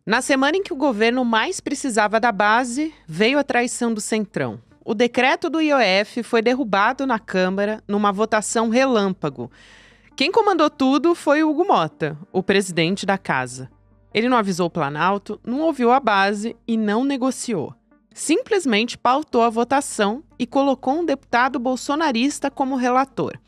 Na semana em que o governo mais precisava da base, veio a traição do Centrão. O decreto do IOF foi derrubado na Câmara numa votação relâmpago. Quem comandou tudo foi o Hugo Motta, o presidente da casa. Ele não avisou o Planalto, não ouviu a base e não negociou. Simplesmente pautou a votação e colocou um deputado bolsonarista como relator.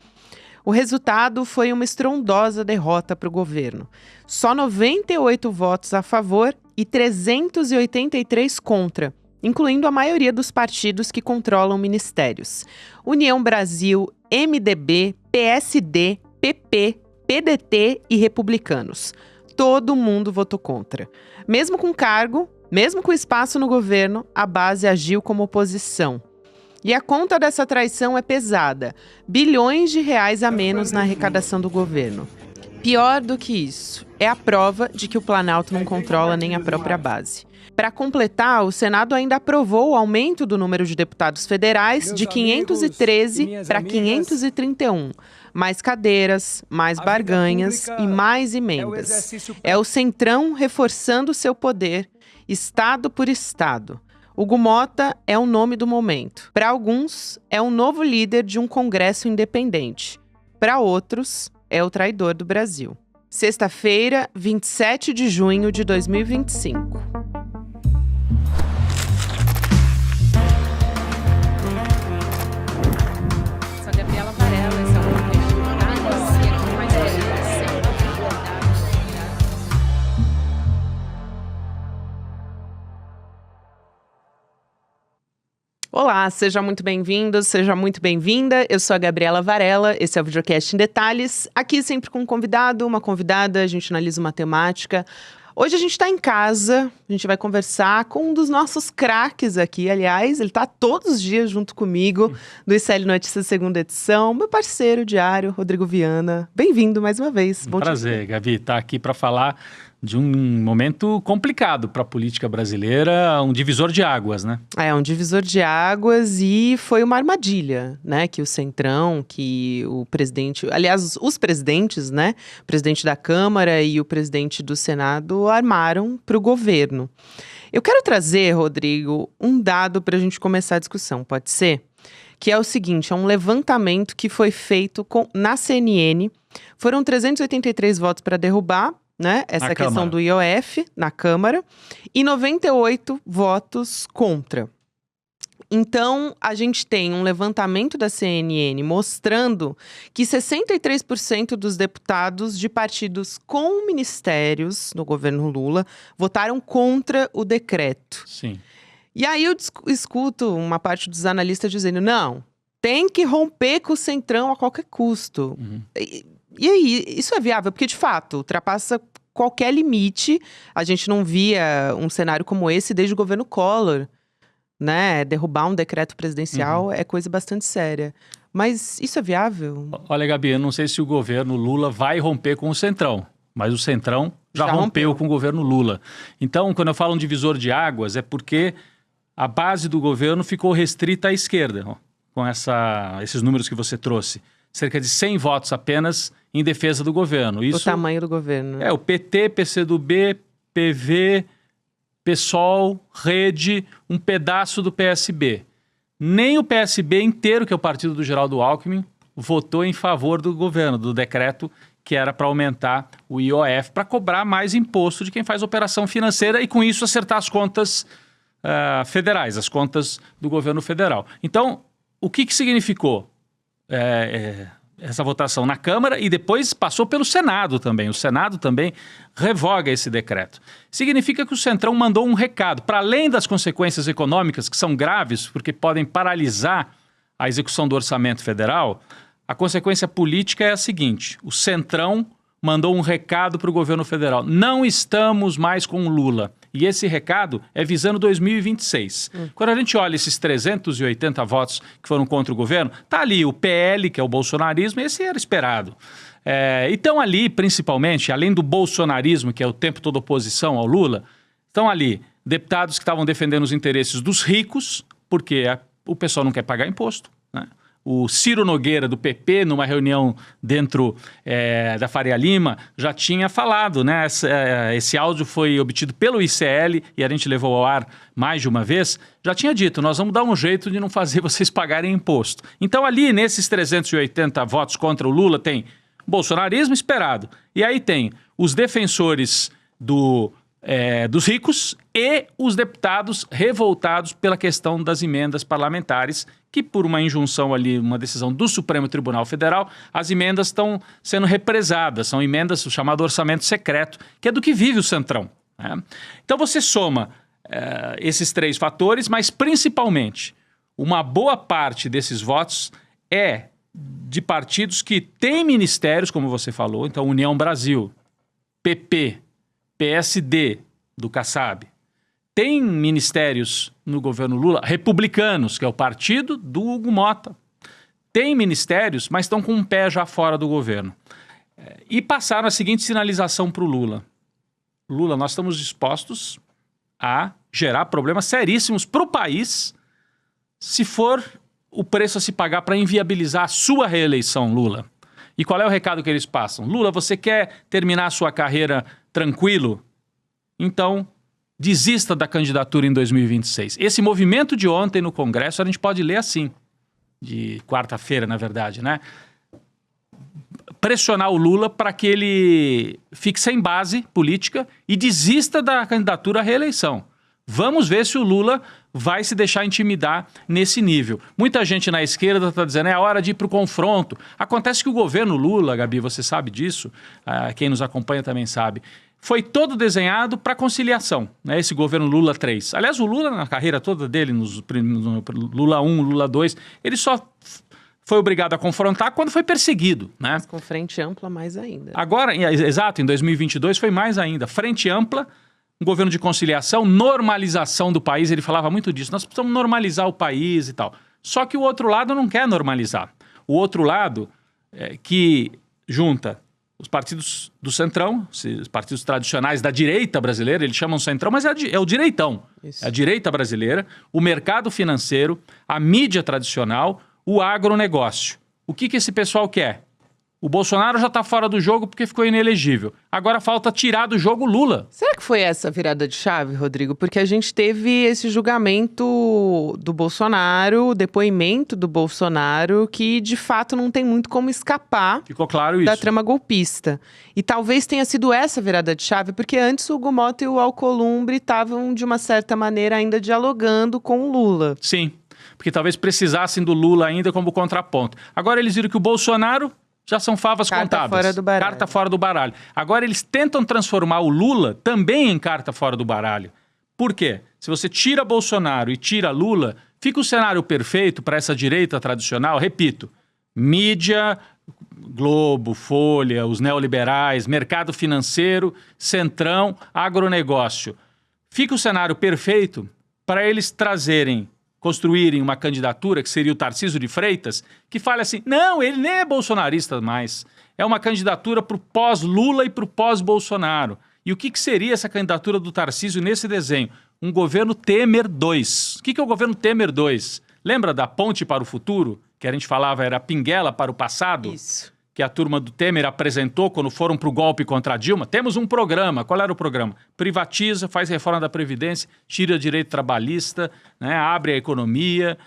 O resultado foi uma estrondosa derrota para o governo. Só 98 votos a favor e 383 contra, incluindo a maioria dos partidos que controlam ministérios. União Brasil, MDB, PSD, PP, PDT e Republicanos. Todo mundo votou contra. Mesmo com cargo, mesmo com espaço no governo, a base agiu como oposição. E a conta dessa traição é pesada. Bilhões de reais a menos na arrecadação do governo. Pior do que isso, é a prova de que o Planalto não controla nem a própria base. Para completar, o Senado ainda aprovou o aumento do número de deputados federais de 513 para 531. Mais cadeiras, mais barganhas e mais emendas. É o Centrão reforçando seu poder, estado por estado. Hugo Motta é o nome do momento. Para alguns, é o novo líder de um Congresso independente. Para outros, é o traidor do Brasil. Sexta-feira, 27 de junho de 2025. Sou a Gabriela Varela, esse é o podcast Detalhes, e aqui mais Olá, seja muito bem-vindo, seja muito bem-vinda. Eu sou a Gabriela Varela, esse é o Videocast em Detalhes. Aqui sempre com um convidado, uma convidada, a gente analisa uma temática. Hoje a gente está em casa, a gente vai conversar com um dos nossos craques aqui. Aliás, ele está todos os dias junto comigo, do ICL Notícias segunda edição, meu parceiro diário, Rodrigo Viana. Bem-vindo mais uma vez. Bom prazer, Gabi, estar aqui para falar de um momento complicado para a política brasileira, um divisor de águas, né? É, um divisor de águas e foi uma armadilha, né? Que o Centrão, que o presidente... Aliás, os presidentes, né? O presidente da Câmara e o presidente do Senado armaram para o governo. Eu quero trazer, Rodrigo, um dado para a gente começar a discussão, pode ser? Que é o seguinte, é um levantamento que foi feito na CNN. Foram 383 votos para derrubar, né? Essa questão do IOF na Câmara, e 98 votos contra. Então, a gente tem um levantamento da CNN mostrando que 63% dos deputados de partidos com ministérios no governo Lula votaram contra o decreto. Sim. E aí eu escuto uma parte dos analistas dizendo, não, tem que romper com o Centrão a qualquer custo. Uhum. E aí, isso é viável? Porque, de fato, ultrapassa qualquer limite. A gente não via um cenário como esse desde o governo Collor, né? Derrubar um decreto presidencial é coisa bastante séria. Mas isso é viável? Olha, Gabi, eu não sei se o governo Lula vai romper com o Centrão, mas o Centrão já rompeu com o governo Lula. Então, quando eu falo um divisor de águas, é porque a base do governo ficou restrita à esquerda, ó, com esses números que você trouxe. Cerca de 100 votos apenas em defesa do governo. Isso, o tamanho do governo. É, o PT, PCdoB, PV, PSOL, Rede, um pedaço do PSB. Nem o PSB inteiro, que é o partido do Geraldo Alckmin, votou em favor do governo, do decreto que era para aumentar o IOF, para cobrar mais imposto de quem faz operação financeira e com isso acertar as contas federais, as contas do governo federal. Então, o que significou? Essa votação na Câmara e depois passou pelo Senado também. O Senado também revoga esse decreto. Significa que o Centrão mandou um recado, para além das consequências econômicas, que são graves, porque podem paralisar a execução do orçamento federal, a consequência política é a seguinte: o Centrão mandou um recado para o governo federal. Não estamos mais com o Lula. E esse recado é visando 2026. Quando a gente olha esses 380 votos que foram contra o governo, tá ali o PL, que é o bolsonarismo, e esse era esperado. E estão ali, principalmente, além do bolsonarismo, que é o tempo todo oposição ao Lula, estão ali deputados que estavam defendendo os interesses dos ricos, porque o pessoal não quer pagar imposto, né? O Ciro Nogueira, do PP, numa reunião dentro da Faria Lima, já tinha falado, né? Esse áudio foi obtido pelo ICL e a gente levou ao ar mais de uma vez. Já tinha dito, nós vamos dar um jeito de não fazer vocês pagarem imposto. Então ali, nesses 380 votos contra o Lula, tem bolsonarismo esperado. E aí tem os defensores dos ricos e os deputados revoltados pela questão das emendas parlamentares, que por uma injunção ali, uma decisão do Supremo Tribunal Federal, as emendas estão sendo represadas, são emendas, o chamado orçamento secreto, que é do que vive o Centrão, né? Então você soma esses 3 fatores, mas principalmente uma boa parte desses votos é de partidos que têm ministérios, como você falou, então União Brasil, PP, PSD, do Kassab, tem ministérios no governo Lula, republicanos, que é o partido do Hugo Mota. Tem ministérios, mas estão com um pé já fora do governo. E passaram a seguinte sinalização para o Lula. Lula, nós estamos dispostos a gerar problemas seríssimos para o país se for o preço a se pagar para inviabilizar a sua reeleição, Lula. E qual é o recado que eles passam? Lula, você quer terminar a sua carreira tranquilo? Então, desista da candidatura em 2026. Esse movimento de ontem no Congresso, a gente pode ler assim, de quarta-feira, na verdade, né? Pressionar o Lula para que ele fique sem base política e desista da candidatura à reeleição. Vamos ver se o Lula vai se deixar intimidar nesse nível. Muita gente na esquerda está dizendo, é hora de ir para o confronto. Acontece que o governo Lula, Gabi, você sabe disso, quem nos acompanha também sabe, foi todo desenhado para conciliação, né? Esse governo Lula 3. Aliás, o Lula, na carreira toda dele, no Lula 1, Lula 2, ele só foi obrigado a confrontar quando foi perseguido, né? Mas com frente ampla mais ainda. Agora, exato, em 2022 foi mais ainda. Frente ampla, um governo de conciliação, normalização do país, ele falava muito disso. Nós precisamos normalizar o país e tal. Só que o outro lado não quer normalizar. O outro lado que junta os partidos do Centrão, os partidos tradicionais da direita brasileira, eles chamam Centrão, mas é o direitão. Isso. É a direita brasileira, o mercado financeiro, a mídia tradicional, o agronegócio. O que esse pessoal quer? O Bolsonaro já está fora do jogo porque ficou inelegível. Agora falta tirar do jogo Lula. Será que foi essa virada de chave, Rodrigo? Porque a gente teve esse julgamento do Bolsonaro, o depoimento do Bolsonaro, que de fato não tem muito como escapar. Ficou claro isso. Da trama golpista. E talvez tenha sido essa virada de chave, porque antes o Hugo Mota e o Alcolumbre estavam, de uma certa maneira, ainda dialogando com o Lula. Sim, porque talvez precisassem do Lula ainda como contraponto. Agora eles viram que o Bolsonaro já são favas contadas. Fora do baralho. Carta fora do baralho. Agora eles tentam transformar o Lula também em carta fora do baralho. Por quê? Se você tira Bolsonaro e tira Lula, fica o cenário perfeito para essa direita tradicional, repito, mídia, Globo, Folha, os neoliberais, mercado financeiro, Centrão, agronegócio. Fica o cenário perfeito para eles construírem uma candidatura, que seria o Tarcísio de Freitas, que fale assim, não, ele nem é bolsonarista mais, é uma candidatura para o pós-Lula e para o pós-Bolsonaro. E o que seria essa candidatura do Tarcísio nesse desenho? Um governo Temer 2. O que é o governo Temer 2? Lembra da ponte para o futuro? Que a gente falava era pinguela para o passado? Isso. Que a turma do Temer apresentou quando foram para o golpe contra a Dilma. Temos um programa. Qual era o programa? Privatiza, faz reforma da Previdência, tira direito trabalhista, né, abre a economia.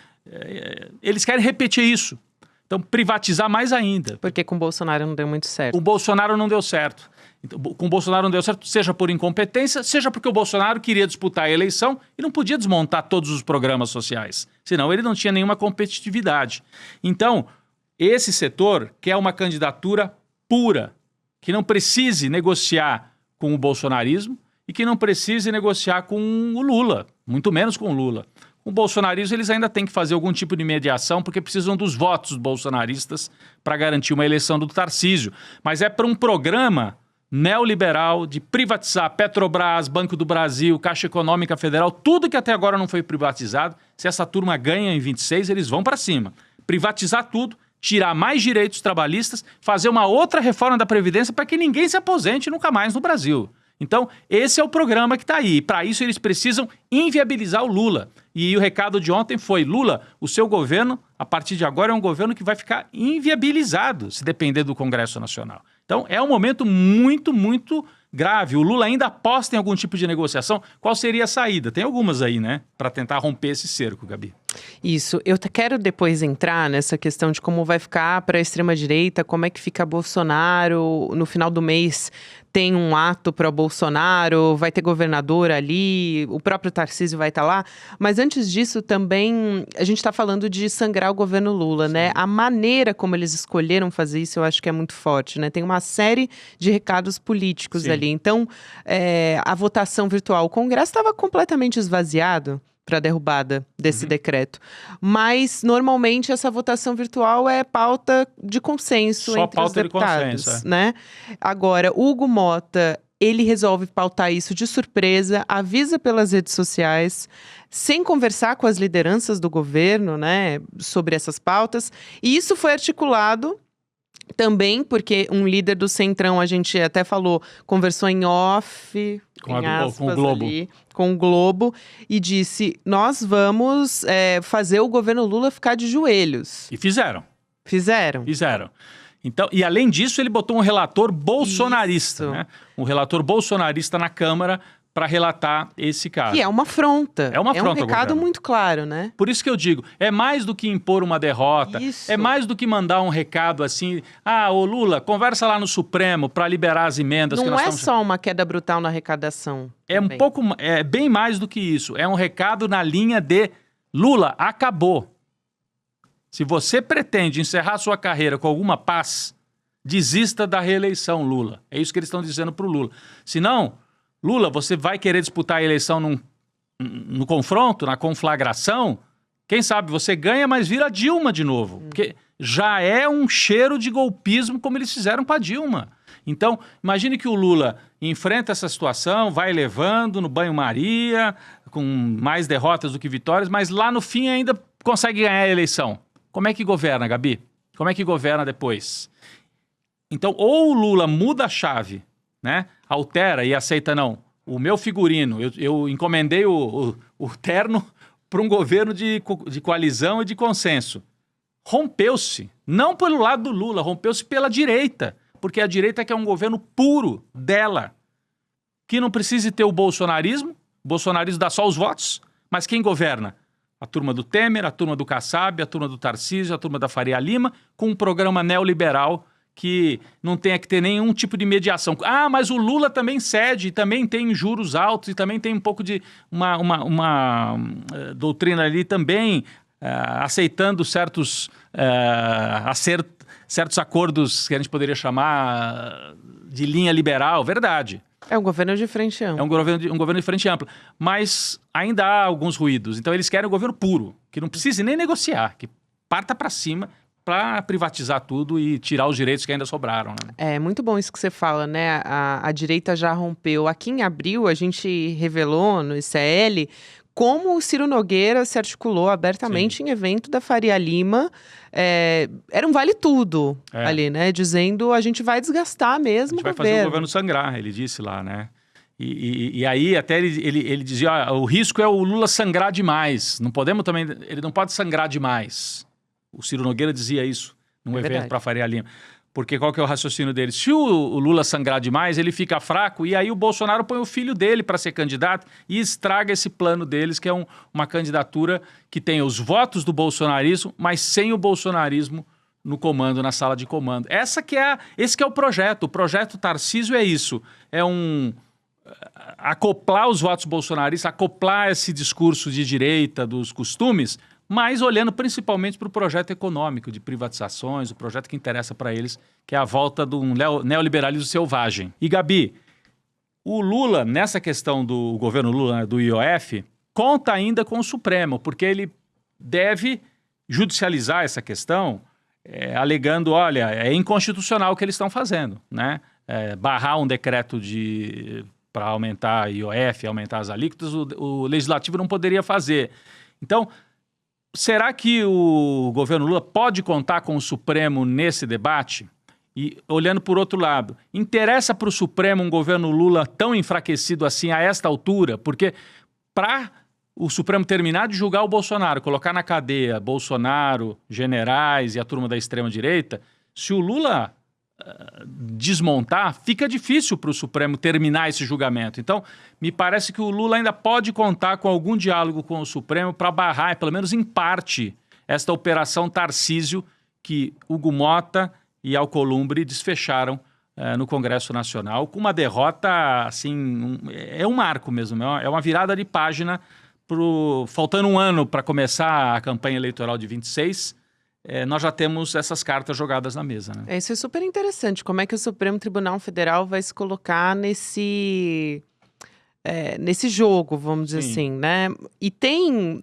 Eles querem repetir isso. Então, privatizar mais ainda. Porque com o Bolsonaro não deu muito certo. O Bolsonaro não deu certo. Então, com o Bolsonaro não deu certo, seja por incompetência, seja porque o Bolsonaro queria disputar a eleição e não podia desmontar todos os programas sociais. Senão ele não tinha nenhuma competitividade. Então, esse setor quer uma candidatura pura, que não precise negociar com o bolsonarismo e que não precise negociar com o Lula, muito menos com o Lula. Com o bolsonarismo, eles ainda têm que fazer algum tipo de mediação, porque precisam dos votos bolsonaristas para garantir uma eleição do Tarcísio. Mas é para um programa neoliberal de privatizar Petrobras, Banco do Brasil, Caixa Econômica Federal, tudo que até agora não foi privatizado. Se essa turma ganha em 26, eles vão para cima. Privatizar tudo, tirar mais direitos trabalhistas, fazer uma outra reforma da Previdência para que ninguém se aposente nunca mais no Brasil. Então, esse é o programa que está aí. Para isso, eles precisam inviabilizar o Lula. E o recado de ontem foi, Lula, o seu governo, a partir de agora, é um governo que vai ficar inviabilizado, se depender do Congresso Nacional. Então, é um momento muito, muito grave. O Lula ainda aposta em algum tipo de negociação. Qual seria a saída? Tem algumas aí, né? Para tentar romper esse cerco, Gabi. Isso. Eu quero depois entrar nessa questão de como vai ficar para a extrema-direita, como é que fica Bolsonaro no final do mês. Tem um ato para o Bolsonaro, vai ter governador ali, o próprio Tarcísio vai estar lá. Mas antes disso, também, a gente está falando de sangrar o governo Lula, Sim. né? A maneira como eles escolheram fazer isso, eu acho que é muito forte, né? Tem uma série de recados políticos Sim. ali. Então, a votação virtual, o Congresso estava completamente esvaziado para a derrubada desse decreto. Mas, normalmente, essa votação virtual é pauta de consenso Só entre pauta os deputados, de consenso, né? Agora, o Hugo Mota, ele resolve pautar isso de surpresa, avisa pelas redes sociais, sem conversar com as lideranças do governo, né, sobre essas pautas. E isso foi articulado também porque um líder do Centrão, a gente até falou, conversou em off, Com em o Globo. ali, com o Globo, e disse, nós vamos fazer o governo Lula ficar de joelhos. E fizeram. Fizeram. Então, e além disso, ele botou um relator bolsonarista, Isso. né? Um relator bolsonarista na Câmara para relatar esse caso. Que é uma afronta. É uma afronta um ao recado governo. muito claro, né? Por isso que eu digo, é mais do que impor uma derrota, Isso. é mais do que mandar um recado assim, ô Lula, conversa lá no Supremo para liberar as emendas. que Não nós é estamos... só uma queda brutal na arrecadação. também. É bem mais do que isso. É um recado na linha de Lula, acabou. Se você pretende encerrar sua carreira com alguma paz, desista da reeleição, Lula. É isso que eles estão dizendo para o Lula. Senão, Lula, você vai querer disputar a eleição no confronto, na conflagração, quem sabe você ganha, mas vira Dilma de novo. Porque já é um cheiro de golpismo como eles fizeram com a Dilma. Então, imagine que o Lula enfrenta essa situação, vai levando no banho-maria, com mais derrotas do que vitórias, mas lá no fim ainda consegue ganhar a eleição. Como é que governa, Gabi? Como é que governa depois? Então, ou o Lula muda a chave, né? Altera e aceita, não, o meu figurino, eu encomendei o terno para um governo de coalizão e de consenso. Rompeu-se, não pelo lado do Lula, rompeu-se pela direita, porque a direita quer um governo puro dela, que não precise ter o bolsonarismo dá só os votos, mas quem governa? A turma do Temer, a turma do Kassab, a turma do Tarcísio, a turma da Faria Lima, com um programa neoliberal que não tenha que ter nenhum tipo de mediação. Mas o Lula também cede, também tem juros altos e também tem um pouco de uma doutrina ali também aceitando certos acordos que a gente poderia chamar de linha liberal, verdade. É um governo de frente ampla. É um governo de frente ampla. Mas ainda há alguns ruídos. Então eles querem um governo puro, que não precise nem negociar, que parta para cima para privatizar tudo e tirar os direitos que ainda sobraram. Né? É muito bom isso que você fala, né? A direita já rompeu. Aqui em abril, a gente revelou no ICL como o Ciro Nogueira se articulou abertamente em evento da Faria Lima. Era um vale-tudo ali, né? Dizendo, a gente vai desgastar mesmo o governo. A gente vai fazer o governo sangrar, ele disse lá, né? E aí até ele dizia, o risco é o Lula sangrar demais. Não podemos também, ele não pode sangrar demais. O Ciro Nogueira dizia isso num evento para a Faria Lima. Porque qual que é o raciocínio dele? Se o Lula sangrar demais, ele fica fraco e aí o Bolsonaro põe o filho dele para ser candidato e estraga esse plano deles, que é uma candidatura que tem os votos do bolsonarismo, mas sem o bolsonarismo no comando, na sala de comando. Esse que é o projeto. O projeto Tarcísio é isso. É acoplar os votos bolsonaristas, acoplar esse discurso de direita dos costumes, mas olhando principalmente para o projeto econômico de privatizações, o projeto que interessa para eles, que é a volta do neoliberalismo selvagem. E, Gabi, o Lula, nessa questão do governo Lula, do IOF, conta ainda com o Supremo, porque ele deve judicializar essa questão, alegando, olha, é inconstitucional o que eles estão fazendo, né? Barrar um decreto para aumentar a IOF, aumentar as alíquotas, o legislativo não poderia fazer. Então, será que o governo Lula pode contar com o Supremo nesse debate? E olhando por outro lado, interessa para o Supremo um governo Lula tão enfraquecido assim a esta altura? Porque para o Supremo terminar de julgar o Bolsonaro, colocar na cadeia Bolsonaro, generais e a turma da extrema-direita, se o Lula desmontar, fica difícil para o Supremo terminar esse julgamento. Então, me parece que o Lula ainda pode contar com algum diálogo com o Supremo para barrar, pelo menos em parte, esta operação Tarcísio que Hugo Mota e Alcolumbre desfecharam no Congresso Nacional, com uma derrota, assim, é um marco mesmo, é uma virada de página, faltando um ano para começar a campanha eleitoral de 26, nós já temos essas cartas jogadas na mesa. Né? Isso é super interessante, como é que o Supremo Tribunal Federal vai se colocar nesse jogo, vamos dizer Sim. assim, né? E tem,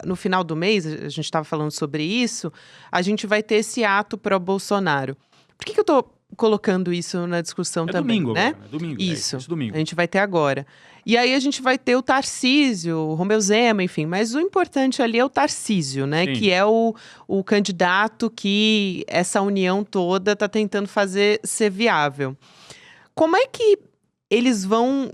no final do mês, a gente estava falando sobre isso, a gente vai ter esse ato pró-Bolsonaro. Por que eu tô colocando isso na discussão também, domingo, né? Agora, é domingo. Isso, Esse domingo. a gente vai ter agora. E aí a gente vai ter o Tarcísio, o Romeu Zema, enfim. Mas o importante ali é o Tarcísio, né? Sim. Que é o candidato que essa união toda está tentando fazer ser viável. Como é que eles vão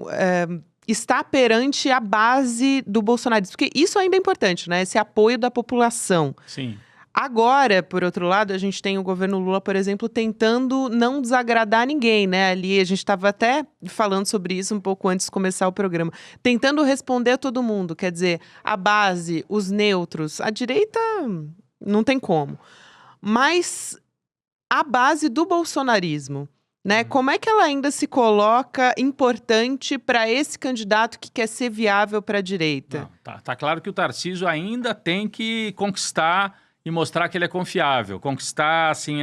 estar perante a base do bolsonarismo? Porque isso ainda é importante, né? Esse apoio da população. Sim. Agora, por outro lado, a gente tem o governo Lula, por exemplo, tentando não desagradar ninguém, né? Ali a gente estava até falando sobre isso um pouco antes de começar o programa. Tentando responder a todo mundo, quer dizer, a base, os neutros, a direita não tem como. Mas a base do bolsonarismo, né? Como é que ela ainda se coloca importante para esse candidato que quer ser viável para a direita? Não, tá claro que o Tarcísio ainda tem que conquistar e mostrar que ele é confiável, conquistar, assim,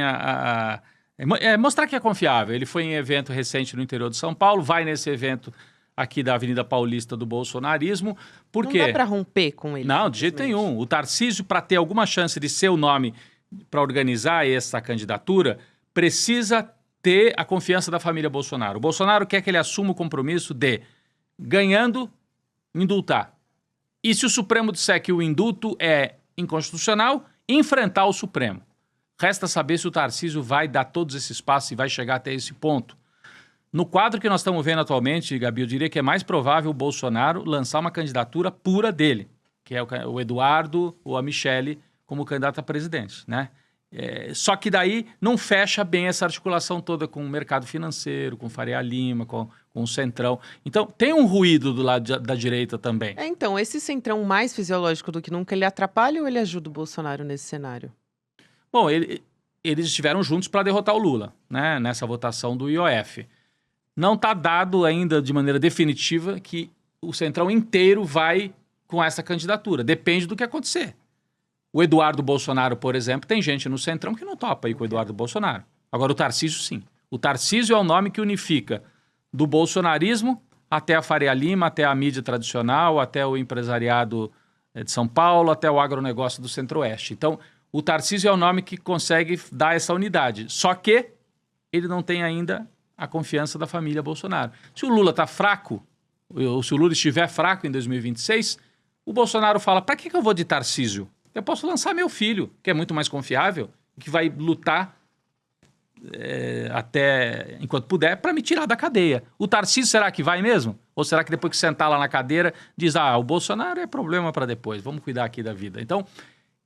mostrar que é confiável. Ele foi em evento recente no interior de São Paulo, vai nesse evento aqui da Avenida Paulista do bolsonarismo. Por quê? Não dá para romper com ele. Não, de jeito nenhum. O Tarcísio, para ter alguma chance de ser o nome para organizar essa candidatura, precisa ter a confiança da família Bolsonaro. O Bolsonaro quer que ele assuma o compromisso de, ganhando, indultar. E se o Supremo disser que o indulto é inconstitucional, enfrentar o Supremo. Resta saber se o Tarcísio vai dar todos esses passos e vai chegar até esse ponto. No quadro que nós estamos vendo atualmente, Gabi, eu diria que é mais provável o Bolsonaro lançar uma candidatura pura dele, que é o Eduardo ou a Michele como candidato a presidente, né? Só que daí não fecha bem essa articulação toda com o mercado financeiro, com Faria Lima, com o Centrão. Então, tem um ruído do lado da direita também. Então, esse Centrão mais fisiológico do que nunca, ele atrapalha ou ele ajuda o Bolsonaro nesse cenário? Bom, eles estiveram juntos para derrotar o Lula, né, nessa votação do IOF. Não está dado ainda de maneira definitiva que o Centrão inteiro vai com essa candidatura. Depende do que acontecer. O Eduardo Bolsonaro, por exemplo, tem gente no Centrão que não topa ir com o Eduardo Bolsonaro. Agora, o Tarcísio, sim. O Tarcísio é o nome que unifica do bolsonarismo até a Faria Lima, até a mídia tradicional, até o empresariado de São Paulo, até o agronegócio do Centro-Oeste. Então, o Tarcísio é o nome que consegue dar essa unidade. Só que ele não tem ainda a confiança da família Bolsonaro. Se o Lula está fraco, ou se o Lula estiver fraco em 2026, o Bolsonaro fala, para que eu vou de Tarcísio? Eu posso lançar meu filho, que é muito mais confiável, que vai lutar até enquanto puder para me tirar da cadeia. O Tarcísio, será que vai mesmo? Ou será que depois que sentar lá na cadeira, diz, o Bolsonaro é problema para depois, vamos cuidar aqui da vida. Então,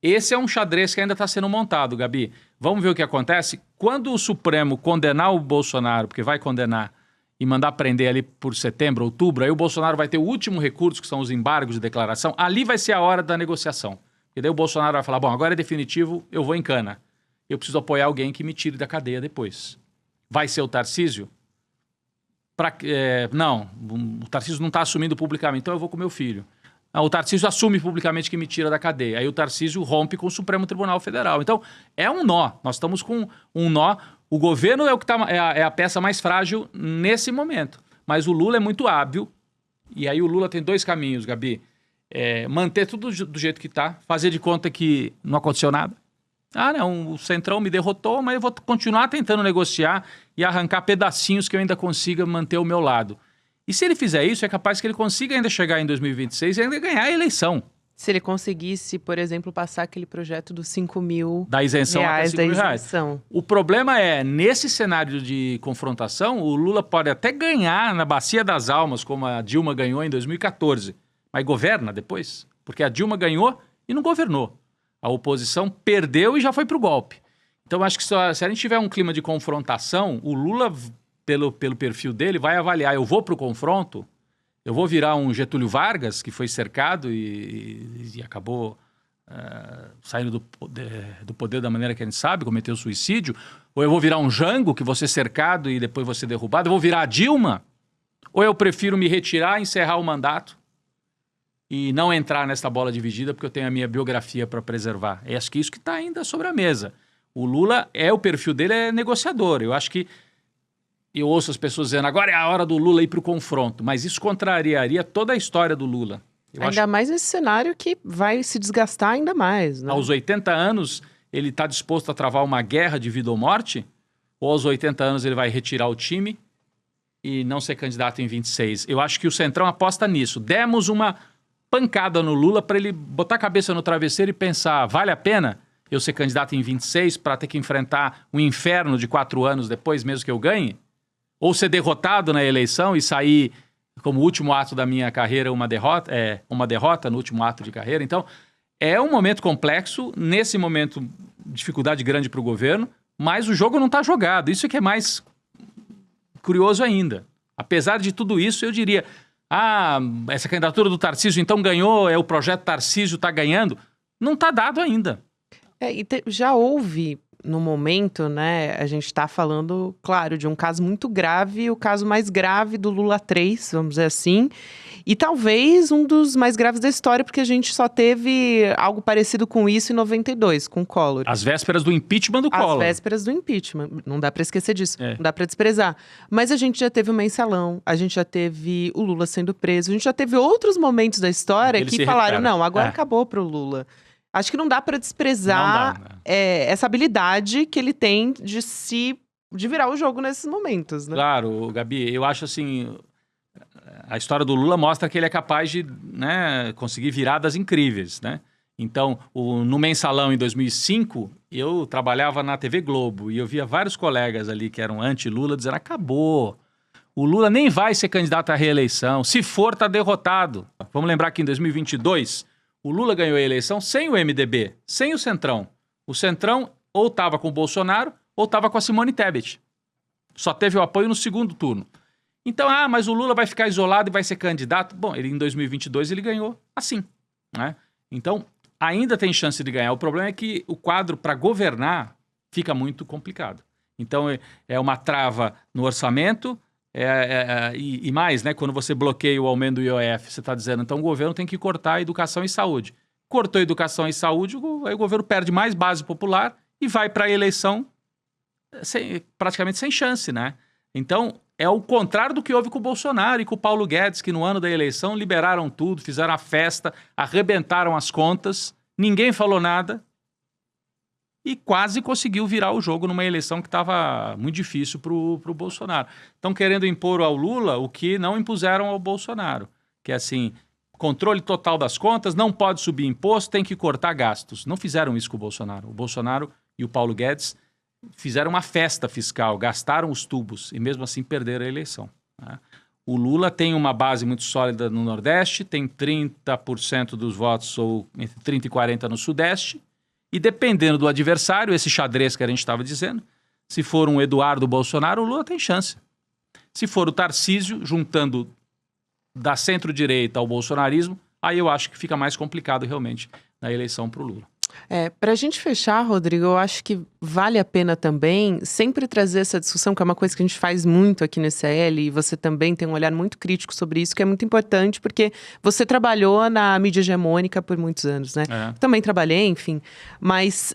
esse é um xadrez que ainda está sendo montado, Gabi. Vamos ver o que acontece. Quando o Supremo condenar o Bolsonaro, porque vai condenar, e mandar prender ali por setembro, outubro, aí o Bolsonaro vai ter o último recurso, que são os embargos de declaração, ali vai ser a hora da negociação. E daí o Bolsonaro vai falar, bom, agora é definitivo, eu vou em cana. Eu preciso apoiar alguém que me tire da cadeia depois. Vai ser o Tarcísio? Não, o Tarcísio não está assumindo publicamente, então eu vou com meu filho. O Tarcísio assume publicamente que me tira da cadeia. Aí o Tarcísio rompe com o Supremo Tribunal Federal. Então, é um nó. Nós estamos com um nó. O governo é a peça mais frágil nesse momento. Mas o Lula é muito hábil. E aí o Lula tem dois caminhos, Gabi. Manter tudo do jeito que está, fazer de conta que não aconteceu nada. Não, o Centrão me derrotou, mas eu vou continuar tentando negociar e arrancar pedacinhos que eu ainda consiga manter ao meu lado. E se ele fizer isso, é capaz que ele consiga ainda chegar em 2026 e ainda ganhar a eleição. Se ele conseguisse, por exemplo, passar aquele projeto dos 5 mil da isenção até reais 5 da mil reais. isenção. O problema é, nesse cenário de confrontação, o Lula pode até ganhar na Bacia das Almas, como a Dilma ganhou em 2014, mas governa depois, porque a Dilma ganhou e não governou. A oposição perdeu e já foi para o golpe. Então, acho que se a gente tiver um clima de confrontação, o Lula, pelo perfil dele, vai avaliar, eu vou para o confronto, eu vou virar um Getúlio Vargas, que foi cercado e acabou saindo do poder da maneira que a gente sabe, cometeu suicídio, ou eu vou virar um Jango, que vou ser cercado e depois vou ser derrubado, eu vou virar a Dilma, ou eu prefiro me retirar, encerrar o mandato e não entrar nessa bola dividida, porque eu tenho a minha biografia para preservar. É acho que isso que está ainda sobre a mesa. O Lula, o perfil dele é negociador. Eu acho que eu ouço as pessoas dizendo, agora é a hora do Lula ir para o confronto, mas isso contrariaria toda a história do Lula. Ainda mais nesse cenário que vai se desgastar ainda mais, né? Aos 80 anos, ele está disposto a travar uma guerra de vida ou morte? Ou aos 80 anos ele vai retirar o time e não ser candidato em 26? Eu acho que o Centrão aposta nisso. Demos uma pancada no Lula para ele botar a cabeça no travesseiro e pensar, vale a pena eu ser candidato em 26 para ter que enfrentar um inferno de 4 anos depois, mesmo que eu ganhe? Ou ser derrotado na eleição e sair como último ato da minha carreira uma derrota no último ato de carreira. Então, é um momento complexo, nesse momento, dificuldade grande para o governo, mas o jogo não está jogado. Isso é que é mais curioso ainda. Apesar de tudo isso, eu diria, essa candidatura do Tarcísio então ganhou, o projeto Tarcísio está ganhando. Não está dado ainda. Já houve, no momento, né, a gente está falando, claro, de um caso muito grave, o caso mais grave do Lula 3, vamos dizer assim, e talvez um dos mais graves da história, porque a gente só teve algo parecido com isso em 92, com o Collor. As vésperas do impeachment do Collor. As vésperas do impeachment, não dá para esquecer disso, não dá para desprezar. Mas a gente já teve o mensalão, a gente já teve o Lula sendo preso, a gente já teve outros momentos da história que falaram, não, agora acabou pro Lula. Acho que não dá para desprezar essa habilidade que ele tem de virar o jogo nesses momentos, né? Claro, Gabi, eu acho assim, a história do Lula mostra que ele é capaz de, né, conseguir viradas incríveis, né? Então, no Mensalão em 2005, eu trabalhava na TV Globo e eu via vários colegas ali que eram anti-Lula dizendo, acabou, o Lula nem vai ser candidato à reeleição, se for, tá derrotado. Vamos lembrar que em 2022... o Lula ganhou a eleição sem o MDB, sem o Centrão. O Centrão ou estava com o Bolsonaro ou estava com a Simone Tebet. Só teve o apoio no segundo turno. Então, mas o Lula vai ficar isolado e vai ser candidato? Bom, em 2022 ele ganhou assim, né? Então, ainda tem chance de ganhar. O problema é que o quadro para governar fica muito complicado. Então, é uma trava no orçamento... E mais, né? Quando você bloqueia o aumento do IOF, você está dizendo, então o governo tem que cortar a educação e saúde. Cortou a educação e saúde, aí o governo perde mais base popular e vai para a eleição praticamente sem chance, né? Então, é o contrário do que houve com o Bolsonaro e com o Paulo Guedes, que no ano da eleição liberaram tudo, fizeram a festa, arrebentaram as contas, ninguém falou nada. E quase conseguiu virar o jogo numa eleição que estava muito difícil para o Bolsonaro. Estão querendo impor ao Lula o que não impuseram ao Bolsonaro, que é assim, controle total das contas, não pode subir imposto, tem que cortar gastos. Não fizeram isso com o Bolsonaro. O Bolsonaro e o Paulo Guedes fizeram uma festa fiscal, gastaram os tubos e mesmo assim perderam a eleição, né? O Lula tem uma base muito sólida no Nordeste, tem 30% dos votos, ou entre 30% e 40% no Sudeste. E dependendo do adversário, esse xadrez que a gente estava dizendo, se for um Eduardo Bolsonaro, o Lula tem chance. Se for o Tarcísio, juntando da centro-direita ao bolsonarismo, aí eu acho que fica mais complicado realmente na eleição para o Lula. Para a gente fechar, Rodrigo, eu acho que vale a pena também sempre trazer essa discussão, que é uma coisa que a gente faz muito aqui no ECL, e você também tem um olhar muito crítico sobre isso, que é muito importante, porque você trabalhou na mídia hegemônica por muitos anos, né? Também trabalhei, enfim, mas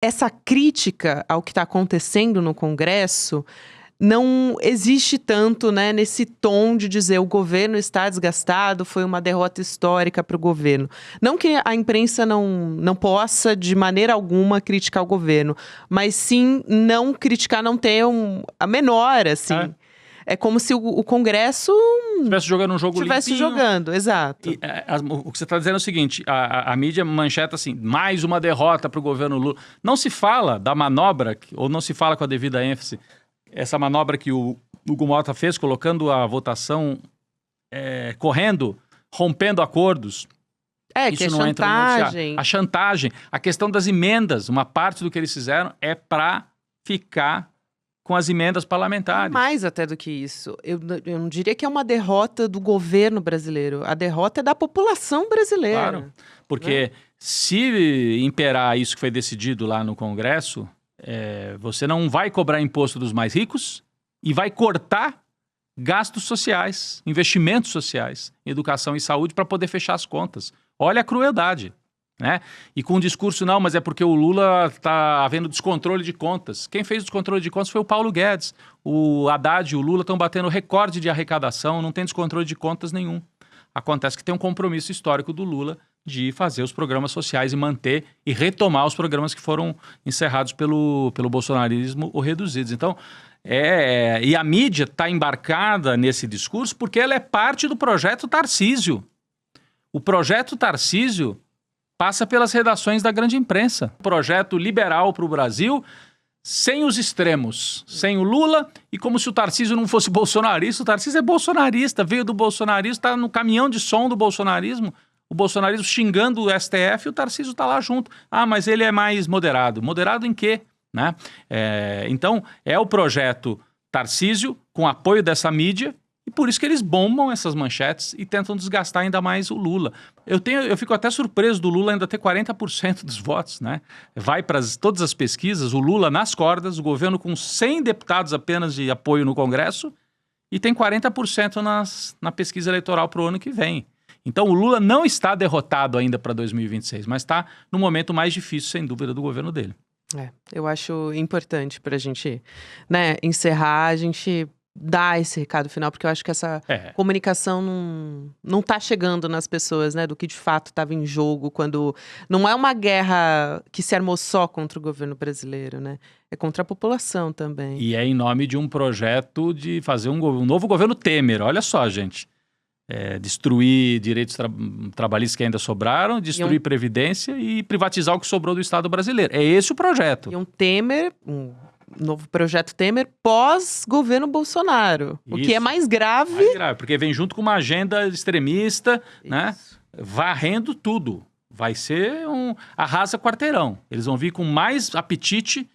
essa crítica ao que está acontecendo no Congresso não existe tanto, né, nesse tom de dizer o governo está desgastado, foi uma derrota histórica para o governo. Não que a imprensa não possa, de maneira alguma, criticar o governo, mas sim não criticar, não ter a menor, assim... é como se o Congresso estivesse jogando um jogo estivesse limpinho. jogando, exato. O que você está dizendo é o seguinte, a mídia mancheta assim, mais uma derrota para o governo Lula. Não se fala da manobra, ou não se fala com a devida ênfase, essa manobra que o Hugo Mota fez, colocando a votação correndo, rompendo acordos. Isso que é não entra no noticiário. A chantagem, a questão das emendas, uma parte do que eles fizeram é para ficar com as emendas parlamentares. Mais até do que isso. Eu não diria que é uma derrota do governo brasileiro. A derrota é da população brasileira. Claro, porque se imperar isso que foi decidido lá no Congresso, você não vai cobrar imposto dos mais ricos e vai cortar gastos sociais, investimentos sociais, educação e saúde para poder fechar as contas. Olha a crueldade. Né? E com o discurso, não, mas é porque o Lula está havendo descontrole de contas. Quem fez o descontrole de contas foi o Paulo Guedes. O Haddad e o Lula estão batendo recorde de arrecadação, não tem descontrole de contas nenhum. Acontece que tem um compromisso histórico do Lula de fazer os programas sociais e manter e retomar os programas que foram encerrados pelo bolsonarismo ou reduzidos. Então, e a mídia está embarcada nesse discurso porque ela é parte do projeto Tarcísio. O projeto Tarcísio passa pelas redações da grande imprensa. Projeto liberal para o Brasil, sem os extremos, sem o Lula, e como se o Tarcísio não fosse bolsonarista. O Tarcísio é bolsonarista, veio do bolsonarismo, está no caminhão de som do bolsonarismo, o bolsonarismo xingando o STF e o Tarcísio está lá junto. Ah, mas ele é mais moderado. Moderado em quê? Né? Então, é o projeto Tarcísio, com apoio dessa mídia, e por isso que eles bombam essas manchetes e tentam desgastar ainda mais o Lula. Eu fico até surpreso do Lula ainda ter 40% dos votos, né? Vai para todas as pesquisas, o Lula nas cordas, o governo com 100 deputados apenas de apoio no Congresso e tem 40% na pesquisa eleitoral para o ano que vem. Então o Lula não está derrotado ainda para 2026, mas está no momento mais difícil, sem dúvida, do governo dele. Eu acho importante para a gente, né, encerrar, a gente dar esse recado final, porque eu acho que essa comunicação não tá chegando nas pessoas, né, do que de fato estava em jogo, quando não é uma guerra que se armou só contra o governo brasileiro, né, é contra a população também. E é em nome de um projeto de fazer um novo governo Temer, olha só, gente. Destruir direitos trabalhistas que ainda sobraram, destruir Previdência e privatizar o que sobrou do Estado brasileiro. É esse o projeto. E um Temer, novo projeto Temer pós-governo Bolsonaro. Isso. O que é mais grave. Mais grave, porque vem junto com uma agenda extremista, né? Varrendo tudo. Vai ser arrasa quarteirão. Eles vão vir com mais apetite,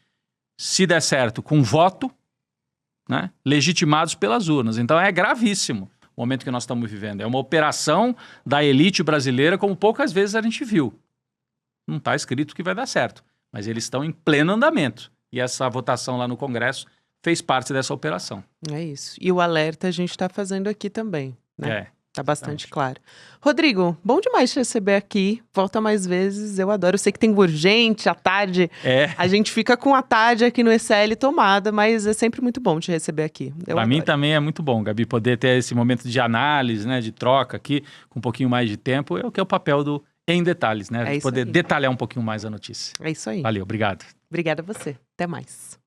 se der certo, com voto, né? Legitimados pelas urnas. Então é gravíssimo o momento que nós estamos vivendo. É uma operação da elite brasileira como poucas vezes a gente viu. Não está escrito que vai dar certo, mas eles estão em pleno andamento. E essa votação lá no Congresso fez parte dessa operação. É isso. E o alerta a gente está fazendo aqui também, né? Tá bastante claro. Rodrigo, bom demais te receber aqui. Volta mais vezes, eu adoro. Eu sei que tem urgente, à tarde. A gente fica com a tarde aqui no ECL tomada, mas é sempre muito bom te receber aqui. Para mim também é muito bom, Gabi, poder ter esse momento de análise, né, de troca aqui, com um pouquinho mais de tempo, é o que é o papel do Em Detalhes, né? Poder detalhar um pouquinho mais a notícia. É isso aí. Valeu, obrigado. Obrigada a você. Até mais.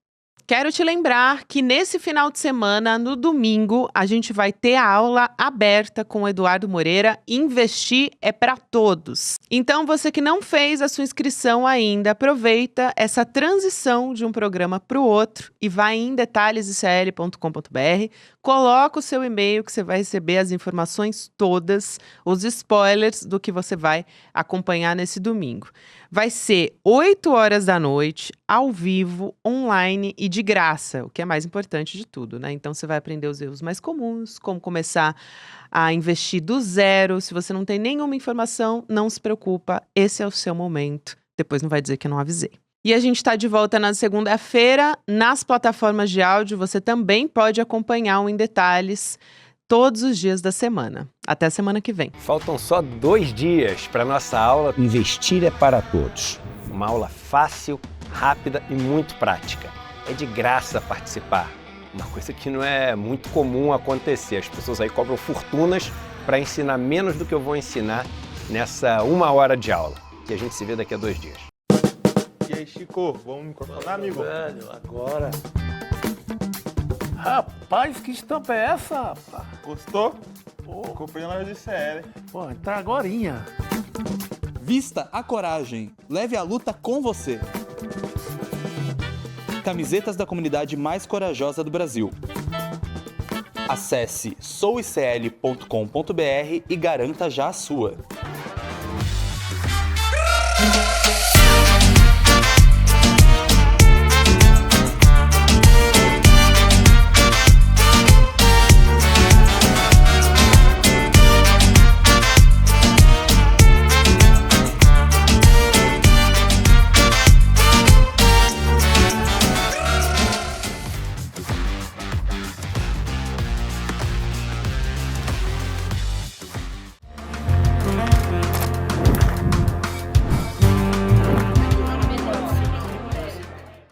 Quero te lembrar que nesse final de semana, no domingo, a gente vai ter a aula aberta com o Eduardo Moreira. Investir é para todos. Então, você que não fez a sua inscrição ainda, aproveita essa transição de um programa para o outro e vai em detalhesicl.com.br, coloca o seu e-mail que você vai receber as informações todas, os spoilers do que você vai acompanhar nesse domingo. Vai ser 8 horas da noite, ao vivo, online e de graça, o que é mais importante de tudo, né? Então, você vai aprender os erros mais comuns, como começar a investir do zero. Se você não tem nenhuma informação, não se preocupa, esse é o seu momento. Depois não vai dizer que eu não avisei. E a gente está de volta na segunda-feira. Nas plataformas de áudio, você também pode acompanhar o Em Detalhes todos os dias da semana. Até semana que vem. Faltam só 2 dias para nossa aula Investir é para Todos. Uma aula fácil, rápida e muito prática. É de graça participar. Uma coisa que não é muito comum acontecer. As pessoas aí cobram fortunas para ensinar menos do que eu vou ensinar nessa 1 hora de aula. E a gente se vê daqui a 2 dias. E aí, Chico, vamos me incorporar, amigo? Velho, agora. Rapaz, que estampa é essa, rapaz? Gostou? Comprei na loja de CL. Pô, entrar agorinha. Vista a coragem. Leve a luta com você. Camisetas da comunidade mais corajosa do Brasil. Acesse souicl.com.br e garanta já a sua.